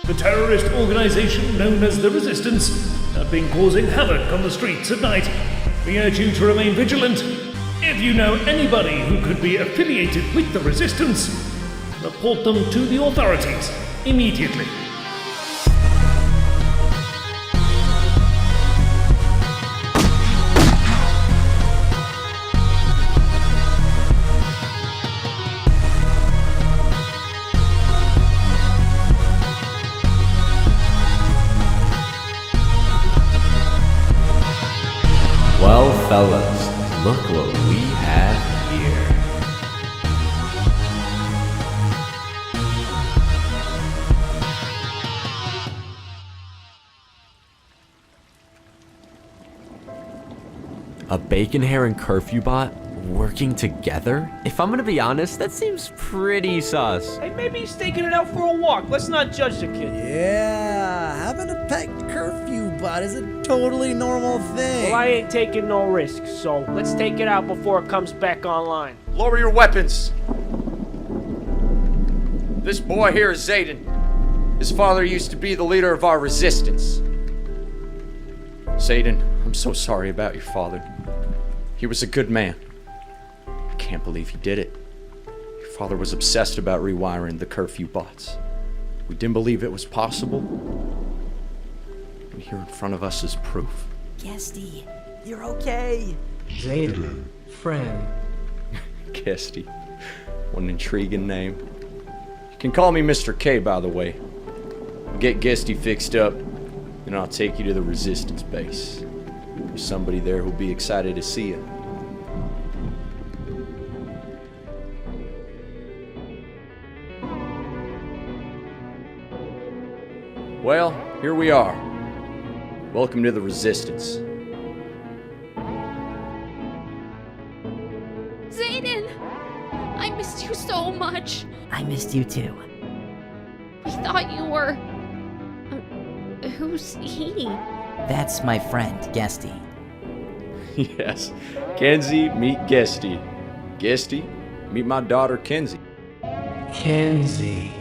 The terrorist organization known as the Resistance have been causing havoc on the streets at night. We urge you to remain vigilant. If you know anybody who could be affiliated with the Resistance, report them to the authorities immediately. Well, fellas, look what we have here. A bacon hair and curfew bot working together? If I'm gonna be honest, that seems pretty sus. Hey, maybe he's taking it out for a walk. Let's not judge the kid. Yeah, having a pet curfew bot is a totally normal thing. Well, I ain't taking no risks, so let's take it out before it comes back online. Lower your weapons. This boy here is Zayden. His father used to be the leader of our resistance. Zayden, I'm so sorry about your father. He was a good man. I can't believe he did it. Your father was obsessed about rewiring the curfew bots. We didn't believe it was possible. And here in front of us is proof. Guesty, you're okay. Zayden, friend. Guesty. What an intriguing name. You can call me Mr. K, by the way. Get Guesty fixed up, and I'll take you to the Resistance base. There's somebody there who'll be excited to see you. Well, here we are. Welcome to the Resistance. Zayden! I missed you so much. I missed you too. We thought you were... who's he? That's my friend, Guesty. Yes. Kenzie, meet Guesty. Guesty, meet my daughter, Kenzie. Kenzie.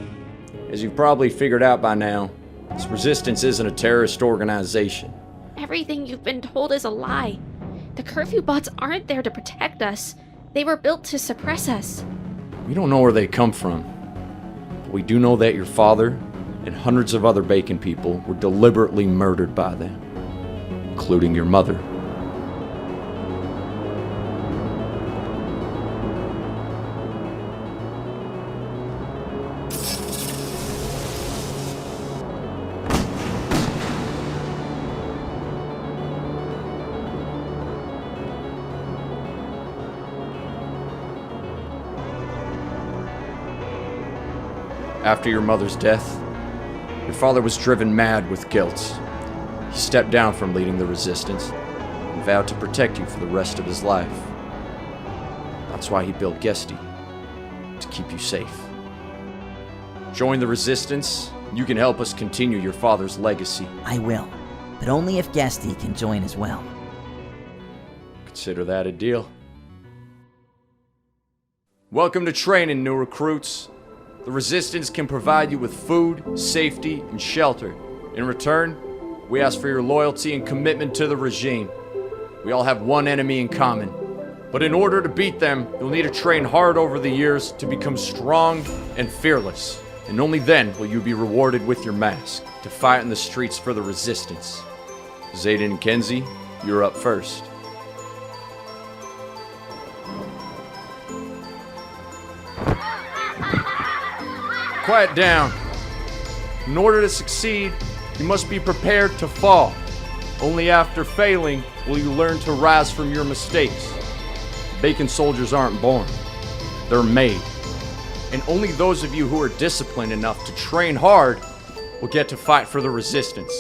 As you've probably figured out by now, this Resistance isn't a terrorist organization. Everything you've been told is a lie. The curfew bots aren't there to protect us. They were built to suppress us. We don't know where they come from, but we do know that your father and hundreds of other Bacon people were deliberately murdered by them, including your mother. After your mother's death, your father was driven mad with guilt. He stepped down from leading the Resistance and vowed to protect you for the rest of his life. That's why he built Guesty, to keep you safe. Join the Resistance, and you can help us continue your father's legacy. I will, but only if Guesty can join as well. Consider that a deal. Welcome to training, new recruits. The Resistance can provide you with food, safety, and shelter. In return, we ask for your loyalty and commitment to the regime. We all have one enemy in common. But in order to beat them, you'll need to train hard over the years to become strong and fearless. And only then will you be rewarded with your mask to fight in the streets for the Resistance. Zayden and Kenzie, you're up first. Quiet down. In order to succeed, you must be prepared to fall. Only after failing will you learn to rise from your mistakes. Bacon soldiers aren't born. They're made. And only those of you who are disciplined enough to train hard will get to fight for the Resistance.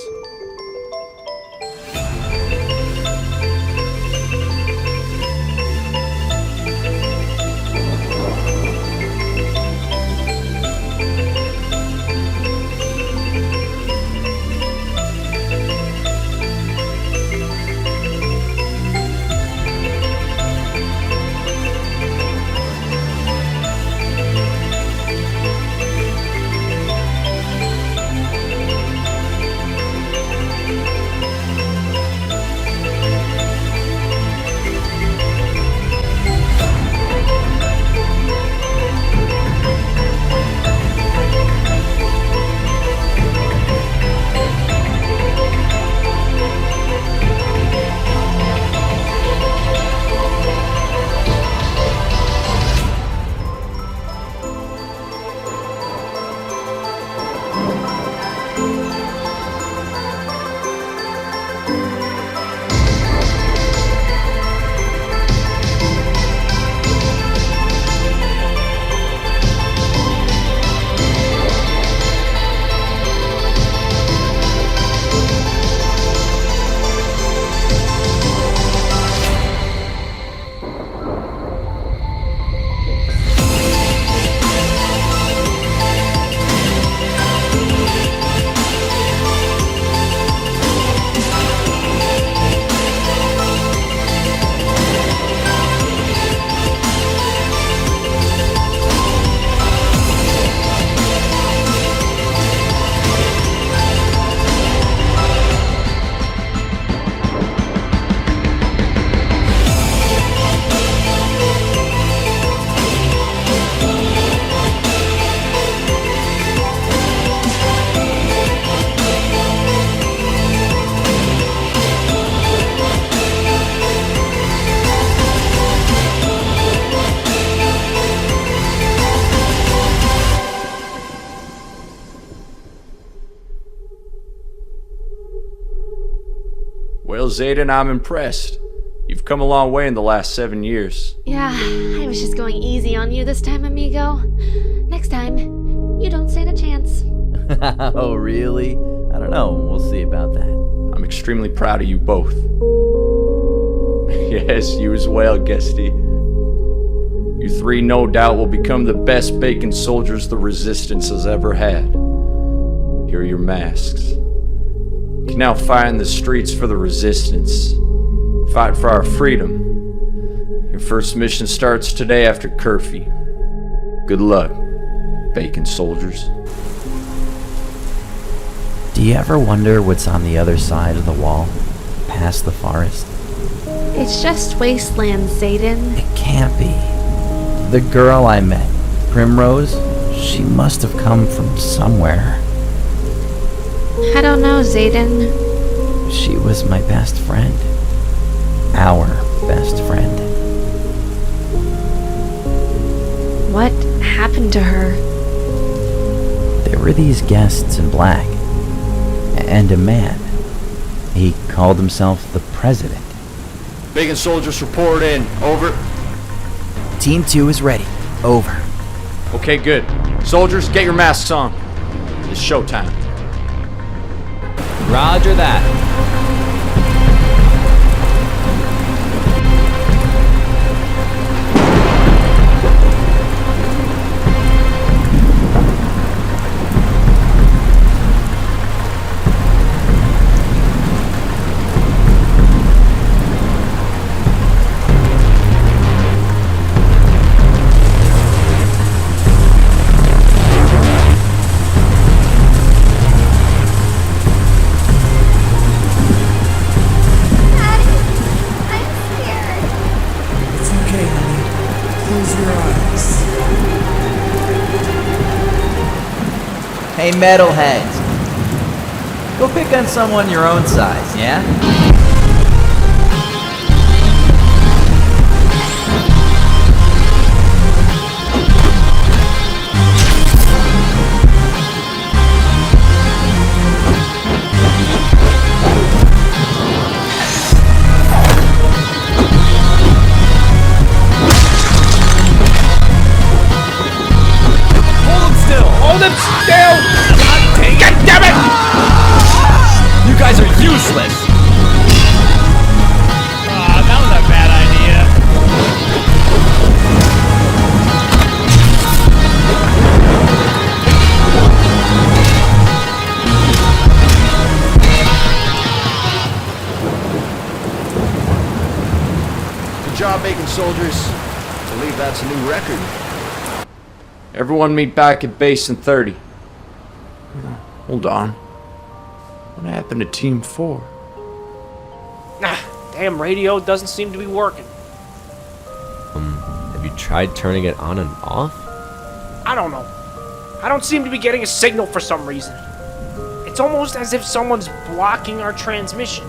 Well, Zayden, I'm impressed. You've come a long way in the last 7 years. Yeah, I was just going easy on you this time, amigo. Next time, you don't stand a chance. Oh, really? I don't know. We'll see about that. I'm extremely proud of you both. Yes, you as well, Guesty. You three no doubt will become the best bacon soldiers the Resistance has ever had. Here are your masks. You can now fight in the streets for the Resistance. Fight for our freedom. Your first mission starts today after curfew. Good luck, bacon soldiers. Do you ever wonder what's on the other side of the wall, past the forest? It's just wasteland, Zayden. It can't be. The girl I met, Primrose, she must have come from somewhere. I don't know, Zayden. She was my best friend. Our best friend. What happened to her? There were these guests in black. And a man. He called himself the President. Bacon soldiers report in. Over. Team 2 is ready. Over. Okay, good. Soldiers, get your masks on. It's showtime. Roger that. It's okay, honey. Close your eyes. Hey, metalheads. Go pick on someone your own size, yeah? Hold him still! God damn it! You guys are useless. That was a bad idea. Good job, bacon soldiers. I believe that's a new record. Everyone meet back at base in 30. Hold on. What happened to Team 4? Damn radio doesn't seem to be working. Have you tried turning it on and off? I don't know. I don't seem to be getting a signal for some reason. It's almost as if someone's blocking our transmission.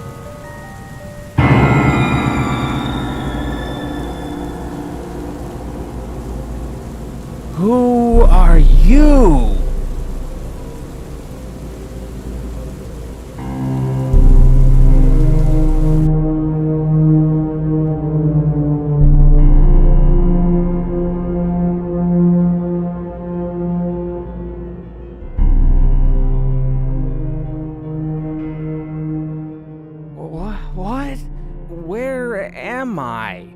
Who are you? What? Where am I?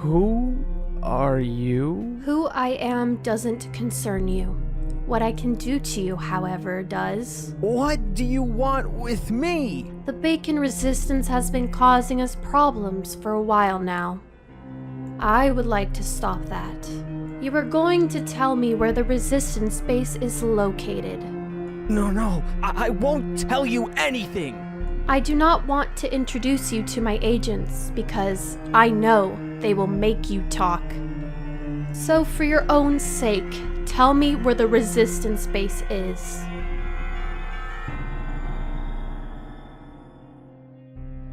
Who are you? Who I am doesn't concern you. What I can do to you, however, does. What do you want with me? The Bacon Resistance has been causing us problems for a while now. I would like to stop that. You are going to tell me where the Resistance base is located. No, I won't tell you anything. I do not want to introduce you to my agents because I know they will make you talk. So for your own sake, tell me where the Resistance base is.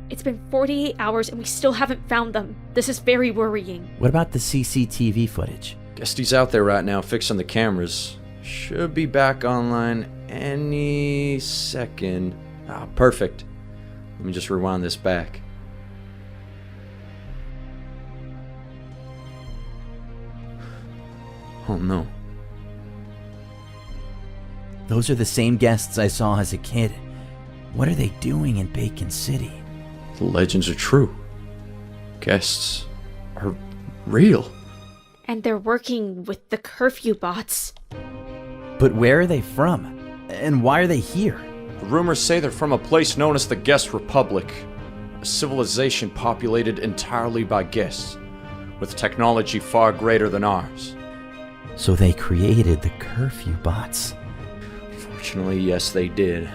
It's been 48 hours and we still haven't found them. This is very worrying. What about the CCTV footage? Guesty's out there right now fixing the cameras. Should be back online any second. Ah, perfect. Let me just rewind this back. Oh no. Those are the same guests I saw as a kid. What are they doing in Bacon City? The legends are true. Guests are real. And they're working with the curfew bots. But where are they from? And why are they here? The rumors say they're from a place known as the Guest Republic, a civilization populated entirely by guests, with technology far greater than ours. So they created the curfew bots. Fortunately, yes, they did.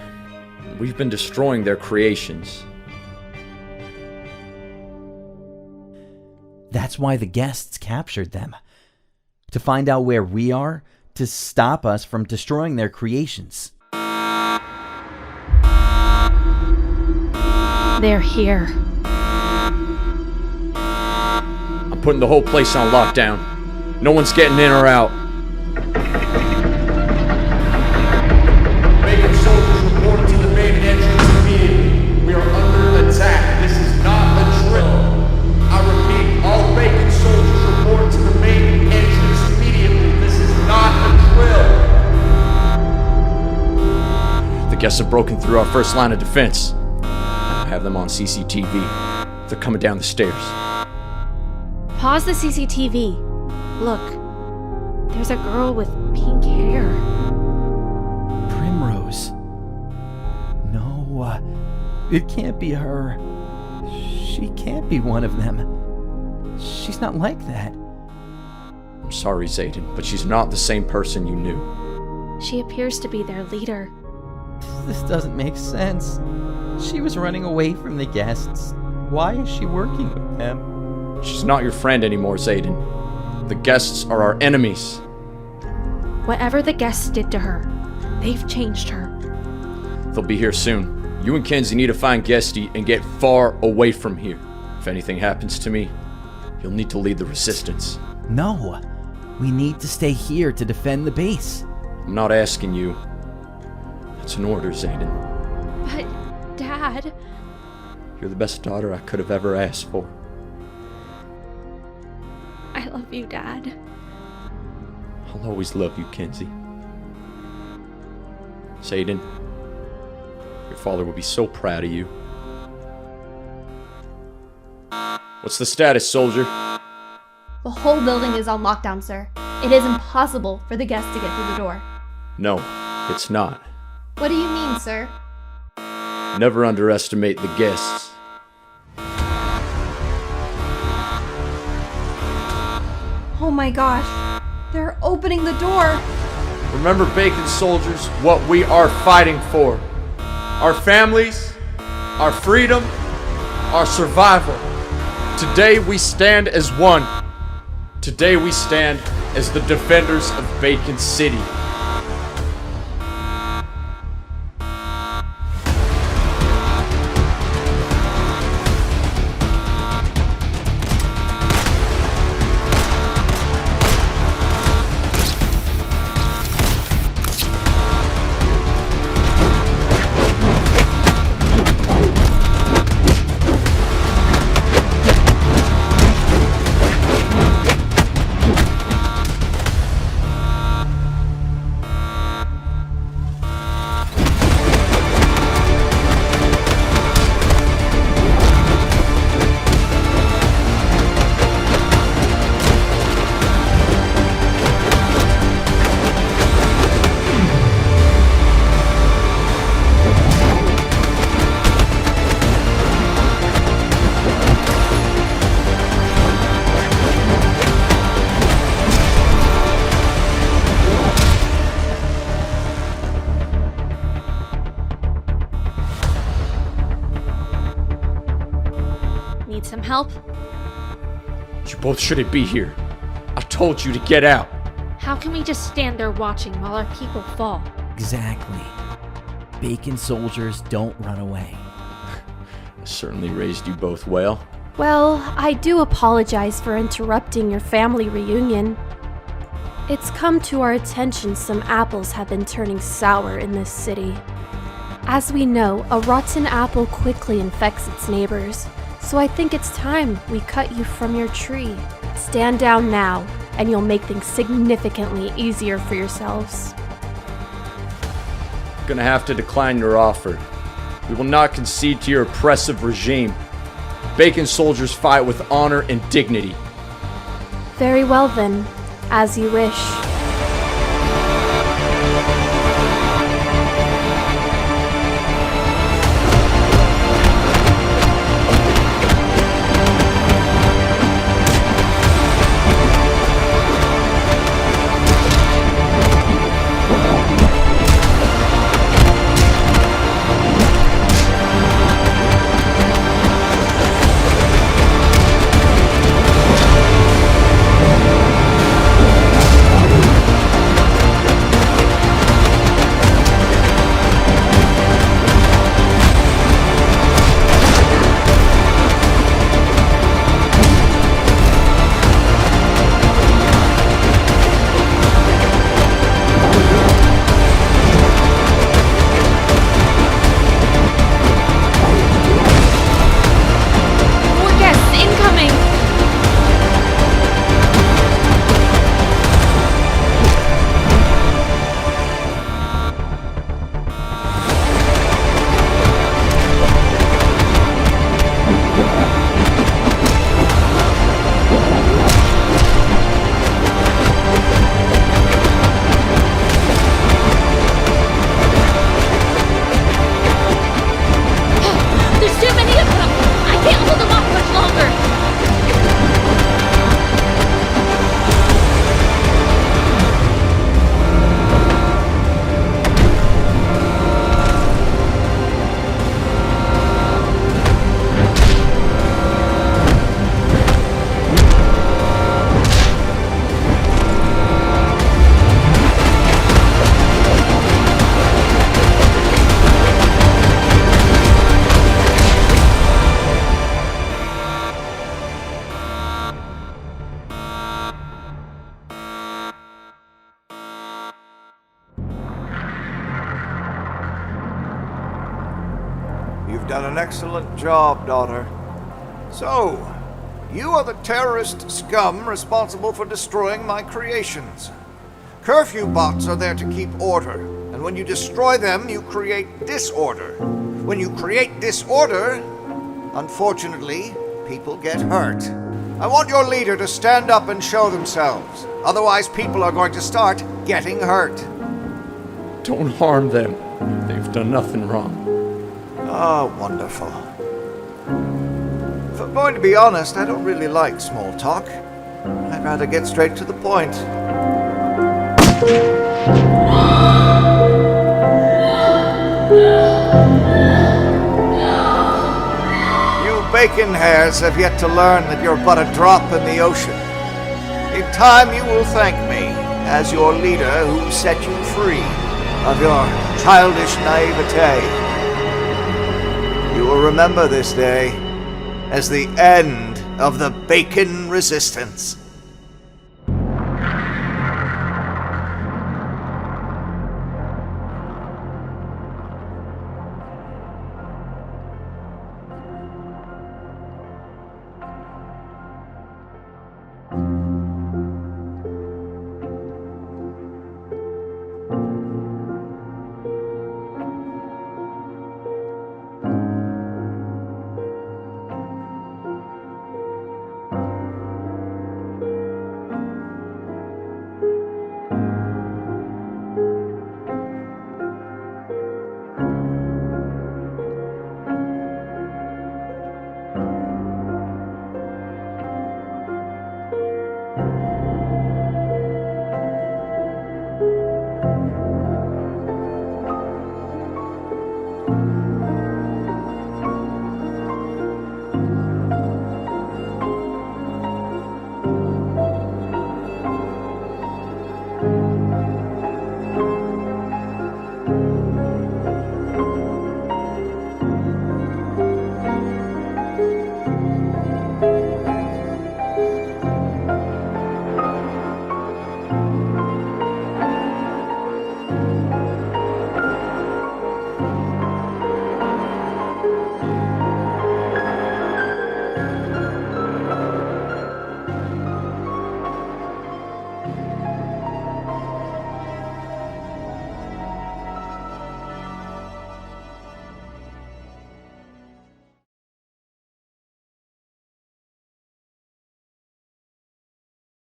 We've been destroying their creations. That's why the guests captured them. To find out where we are, to stop us from destroying their creations. They're here. I'm putting the whole place on lockdown. No one's getting in or out. Bacon soldiers reporting to the main entrance immediately. We are under attack. This is not a drill. I repeat, all Bacon soldiers report to the main entrance immediately. This is not a drill. The guests have broken through our first line of defense. I have them on CCTV. They're coming down the stairs. Pause the CCTV. Look, there's a girl with pink hair. Primrose. No, it can't be her. She can't be one of them. She's not like that. I'm sorry, Zayden, but she's not the same person you knew. She appears to be their leader. This doesn't make sense. She was running away from the guests. Why is she working with them? She's not your friend anymore, Zayden. The guests are our enemies. Whatever the guests did to her, they've changed her. They'll be here soon. You and Kenzie need to find Guesty and get far away from here. If anything happens to me, you'll need to lead the resistance. No, we need to stay here to defend the base. I'm not asking you. That's an order, Zayden. But, Dad... You're the best daughter I could have ever asked for. I love you, Dad. I'll always love you, Kenzie. Zayden, your father will be so proud of you. What's the status, soldier? The whole building is on lockdown, sir. It is impossible for the guests to get through the door. No, it's not. What do you mean, sir? Never underestimate the guests. Oh my gosh. They're opening the door. Remember, Bacon soldiers, what we are fighting for. Our families, our freedom, our survival. Today we stand as one. Today we stand as the defenders of Bacon City. Need some help? You both shouldn't be here. I told you to get out. How can we just stand there watching while our people fall? Exactly. Bacon soldiers don't run away. I certainly raised you both well. Well, I do apologize for interrupting your family reunion. It's come to our attention some apples have been turning sour in this city. As we know, a rotten apple quickly infects its neighbors, so I think it's time we cut you from your tree. Stand down now, and you'll make things significantly easier for yourselves. Gonna have to decline your offer. We will not concede to your oppressive regime. Bacon soldiers fight with honor and dignity. Very well then, as you wish. You've done an excellent job, daughter. So, you are the terrorist scum responsible for destroying my creations. Curfew bots are there to keep order, and when you destroy them, you create disorder. When you create disorder, unfortunately, people get hurt. I want your leader to stand up and show themselves. Otherwise, people are going to start getting hurt. Don't harm them. They've done nothing wrong. Ah, wonderful. If I'm going to be honest, I don't really like small talk. I'd rather get straight to the point. You bacon hares have yet to learn that you're but a drop in the ocean. In time you will thank me as your leader who set you free of your childish naivete. You will remember this day as the end of the Bacon Resistance.